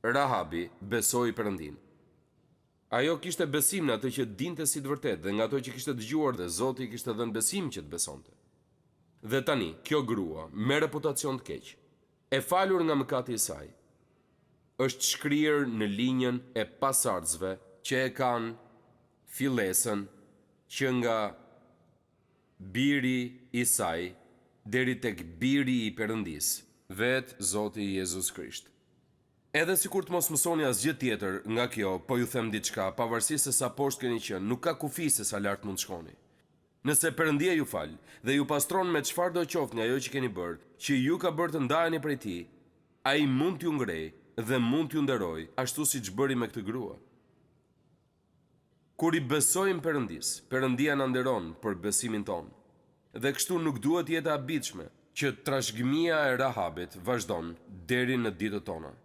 Rahabi besoi Perëndin. Ajo kishte besim në atë që dinte si të vërtet, dhe nga ato që kishte dëgjuar dhe Zoti i kishte dhënë besim që të besonte. Dhe tani, kjo grua, me reputacion të keq, e falur nga mëkati i saj, është shkrirë në linjën e pasardhësve që e kanë fillesën që nga biri i saj deri tek biri i Perëndis, vetë Zoti Jezus Krisht. Edhe si kur të mos mësoni asgjë tjetër nga kjo, po ju them diçka, pavarësisht se sa poshtë keni qenë, nuk ka kufi se sa lart mund shkoni. Nëse Perëndia ju fal dhe ju pastron me çfarë do qoftë nga ajo që keni bërë, që ju ka bërë të ndaheni prej tij, ai mund t'ju ngrejë dhe mund t'ju nderoj, ashtu siç bëri me këtë grua. Kur i besojmë Perëndis, Perëndia na nderon për besimin ton. Dhe kështu nuk duhet jetë e habitshme që trashëgimia e Rahabit vazhdon deri në ditët tona.